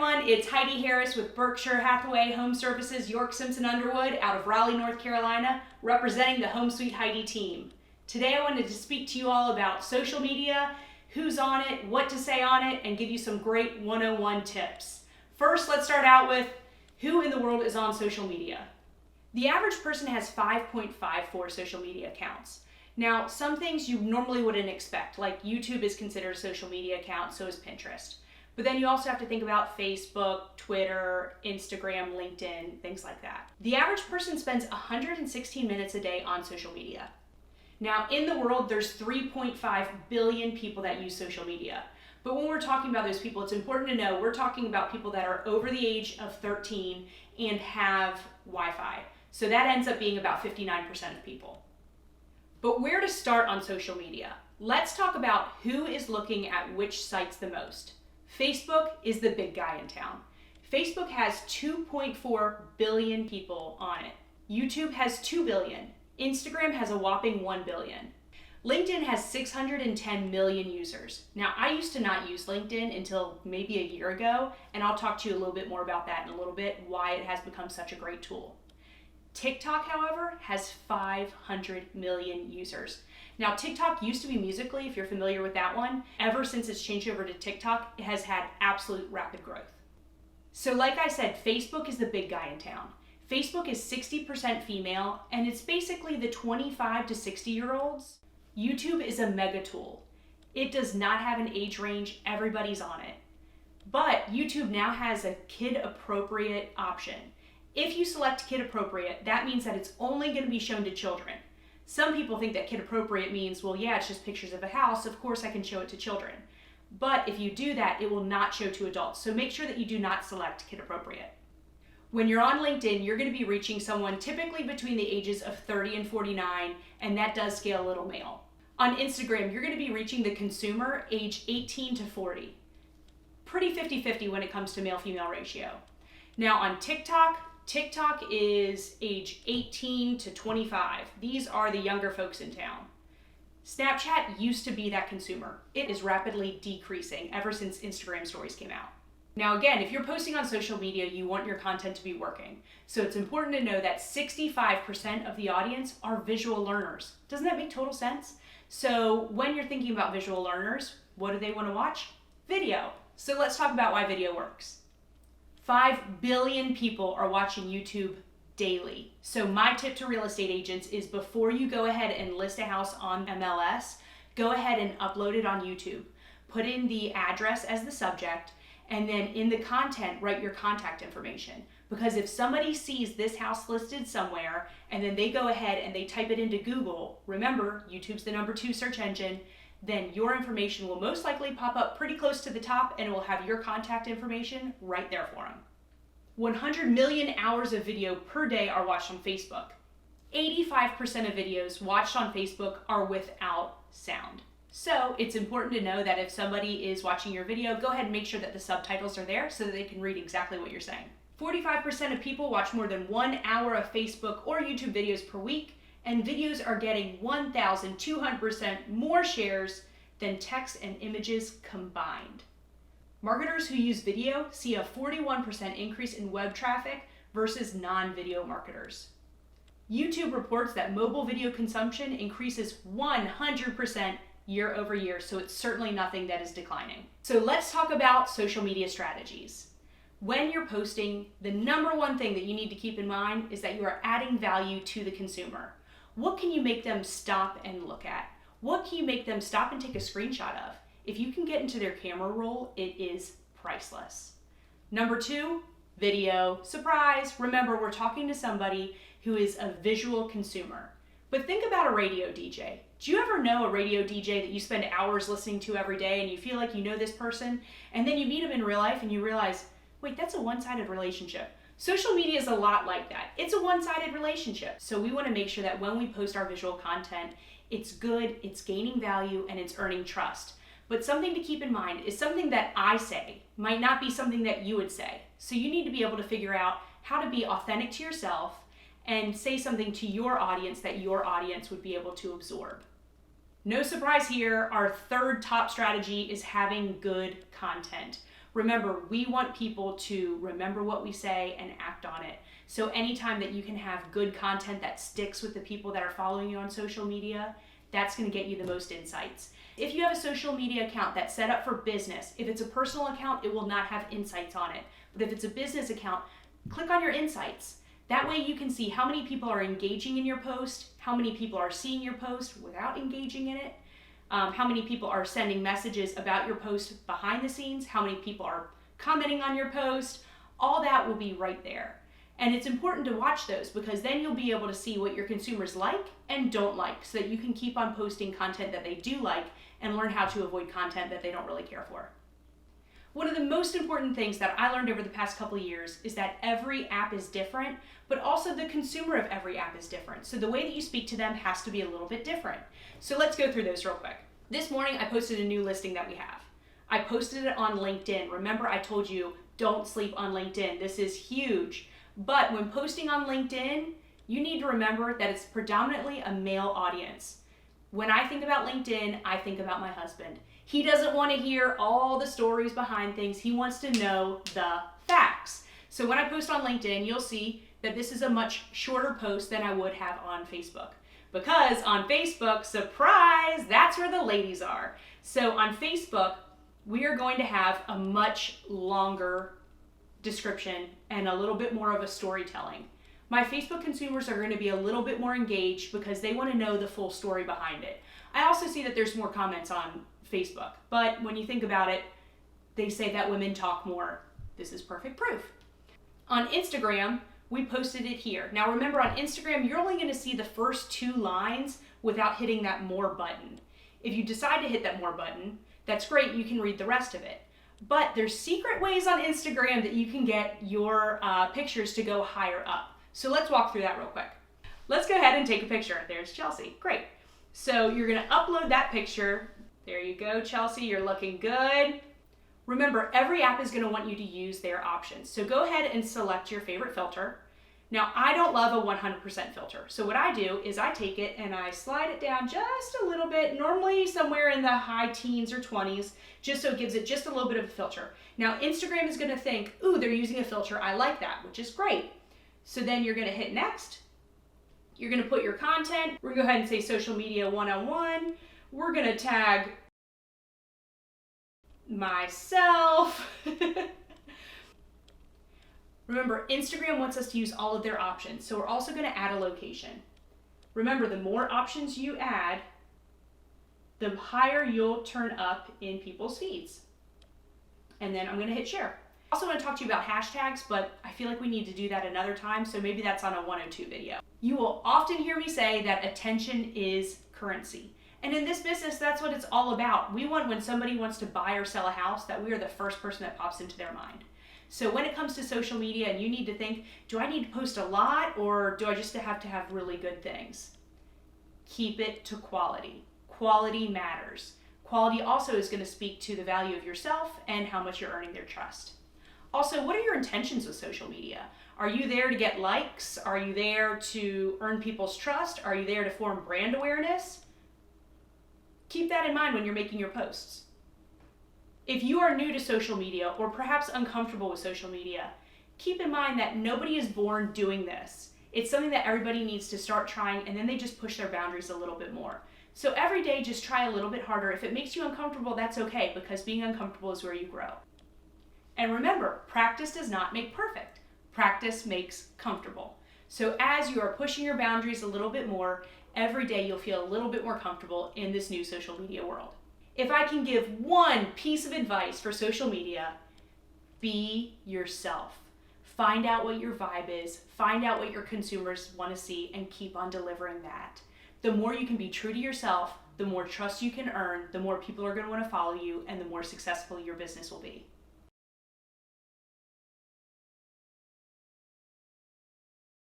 everyone, it's Heidi Harris with Berkshire, Hathaway, HomeServices, York, Simpson, Underwood out of Raleigh, North Carolina, representing the Home Sweet Heidi team. Today I wanted to speak to you all about social media, who's on it, what to say on it, and give you some great 101 tips. First, let's start out with who in the world is on social media. The average person has 5.54 social media accounts. Now, some things you normally wouldn't expect, like YouTube is considered a social media account, so is Pinterest. But then you also have to think about Facebook, Twitter, Instagram, LinkedIn, things like that. The average person spends 116 minutes a day on social media. Now, in the world, there's 3.5 billion people that use social media. But when we're talking about those people, it's important to know we're talking about people that are over the age of 13 and have Wi-Fi. So that ends up being about 59% of people. But where to start on social media? Let's talk about who is looking at which sites the most. Facebook is the big guy in town. Facebook has 2.4 billion people on it. YouTube has 2 billion. Instagram has a whopping 1 billion. LinkedIn has 610 million users. Now, I used to not use LinkedIn until maybe a year ago, and I'll talk to you a little bit more about that in a little bit, why it has become such a great tool. TikTok, however, has 500 million users. Now, TikTok used to be Musical.ly, if you're familiar with that one. Ever since it's changed over to TikTok, it has had absolute rapid growth. So like I said, Facebook is the big guy in town. Facebook is 60% female, and it's basically the 25 to 60-year-olds. YouTube is a mega tool. It does not have an age range, everybody's on it. But YouTube now has a kid-appropriate option. If you select kid-appropriate, that means that it's only going to be shown to children. Some people think that kid-appropriate means, well, yeah, it's just pictures of a house. Of course I can show it to children. But if you do that, it will not show to adults. So make sure that you do not select kid-appropriate. When you're on LinkedIn, you're going to be reaching someone typically between the ages of 30 and 49, and that does scale a little male. On Instagram, you're going to be reaching the consumer age 18 to 40. Pretty 50-50 when it comes to male-female ratio. Now on TikTok is age 18 to 25. These are the younger folks in town. Snapchat used to be that consumer. It is rapidly decreasing ever since Instagram stories came out. Now again, if you're posting on social media, you want your content to be working. So it's important to know that 65% of the audience are visual learners. Doesn't that make total sense? So when you're thinking about visual learners, what do they want to watch? Video. So let's talk about why video works. 5 billion people are watching YouTube daily. So my tip to real estate agents is before you go ahead and list a house on MLS, go ahead and upload it on YouTube. Put in the address as the subject, and then in the content, write your contact information. Because if somebody sees this house listed somewhere, and then they go ahead and they type it into Google, remember, YouTube's the #2 search engine, then your information will most likely pop up pretty close to the top and it will have your contact information right there for them. 100 million hours of video per day are watched on Facebook. 85% of videos watched on Facebook are without sound. So it's important to know that if somebody is watching your video, go ahead and make sure that the subtitles are there so that they can read exactly what you're saying. 45% of people watch more than 1 hour of Facebook or YouTube videos per week, and videos are getting 1,200% more shares than text and images combined. Marketers who use video see a 41% increase in web traffic versus non-video marketers. YouTube reports that mobile video consumption increases 100% year over year, so it's certainly nothing that is declining. So let's talk about social media strategies. When you're posting, the #1 thing that you need to keep in mind is that you are adding value to the consumer. What can you make them stop and look at? What can you make them stop and take a screenshot of? If you can get into their camera roll, it is priceless. #2, video. Surprise! Remember, we're talking to somebody who is a visual consumer. But think about a radio DJ. Do you ever know a radio DJ that you spend hours listening to every day and you feel like you know this person, and then you meet them in real life and you realize, wait, that's a one-sided relationship. Social media is a lot like that. It's a one-sided relationship. So we want to make sure that when we post our visual content, it's good, it's gaining value, and it's earning trust. But something to keep in mind is something that I say might not be something that you would say. So you need to be able to figure out how to be authentic to yourself and say something to your audience that your audience would be able to absorb. No surprise here, our third top strategy is having good content. Remember, we want people to remember what we say and act on it. So anytime that you can have good content that sticks with the people that are following you on social media, that's going to get you the most insights. If you have a social media account that's set up for business, if it's a personal account, it will not have insights on it. But if it's a business account, click on your insights. That way you can see how many people are engaging in your post, how many people are seeing your post without engaging in it, how many people are sending messages about your post behind the scenes, how many people are commenting on your post. All that will be right there. And it's important to watch those because then you'll be able to see what your consumers like and don't like so that you can keep on posting content that they do like and learn how to avoid content that they don't really care for. One of the most important things that I learned over the past couple of years is that every app is different, but also the consumer of every app is different. So the way that you speak to them has to be a little bit different. So let's go through those real quick. This morning I posted a new listing that we have. I posted it on LinkedIn. Remember, I told you don't sleep on LinkedIn. This is huge. But when posting on LinkedIn, you need to remember that it's predominantly a male audience. When I think about LinkedIn, I think about my husband. He doesn't want to hear all the stories behind things. He wants to know the facts. So when I post on LinkedIn, you'll see that this is a much shorter post than I would have on Facebook. Because on Facebook, surprise, that's where the ladies are. So on Facebook, we are going to have a much longer description and a little bit more of a storytelling. My Facebook consumers are going to be a little bit more engaged because they want to know the full story behind it. I also see that there's more comments on Facebook, but when you think about it, they say that women talk more. This is perfect proof. On Instagram, we posted it here. Now remember, on Instagram, you're only going to see the first 2 lines without hitting that more button. If you decide to hit that more button, that's great, you can read the rest of it. But there's secret ways on Instagram that you can get your pictures to go higher up. So let's walk through that real quick. Let's go ahead and take a picture. There's Chelsea. Great. So you're going to upload that picture. There you go, Chelsea. You're looking good. Remember, every app is going to want you to use their options. So go ahead and select your favorite filter. Now, I don't love a 100% filter. So what I do is I take it and I slide it down just a little bit, normally somewhere in the high teens or 20s, just so it gives it just a little bit of a filter. Now, Instagram is going to think, ooh, they're using a filter. I like that, which is great. So then you're going to hit next. You're going to put your content. We're going to go ahead and say social media 101. We're going to tag myself. Remember, Instagram wants us to use all of their options, so we're also going to add a location. Remember, the more options you add, the higher you'll turn up in people's feeds. And then I'm going to hit share. I also want to talk to you about hashtags, but I feel like we need to do that another time, so maybe that's on a 102 video. You will often hear me say that attention is currency. And in this business, that's what it's all about. We want, when somebody wants to buy or sell a house, that we are the first person that pops into their mind. So when it comes to social media and you need to think, do I need to post a lot or do I just have to have really good things? Keep it to quality. Quality matters. Quality also is going to speak to the value of yourself and how much you're earning their trust. Also, what are your intentions with social media? Are you there to get likes? Are you there to earn people's trust? Are you there to form brand awareness? Keep that in mind when you're making your posts. If you are new to social media or perhaps uncomfortable with social media, keep in mind that nobody is born doing this. It's something that everybody needs to start trying, and then they just push their boundaries a little bit more. So every day, just try a little bit harder. If it makes you uncomfortable, that's okay, because being uncomfortable is where you grow. And remember, practice does not make perfect. Practice makes comfortable. So as you are pushing your boundaries a little bit more, every day you'll feel a little bit more comfortable in this new social media world. If I can give one piece of advice for social media, be yourself. Find out what your vibe is, find out what your consumers want to see, and keep on delivering that. The more you can be true to yourself, the more trust you can earn, the more people are going to want to follow you, and the more successful your business will be.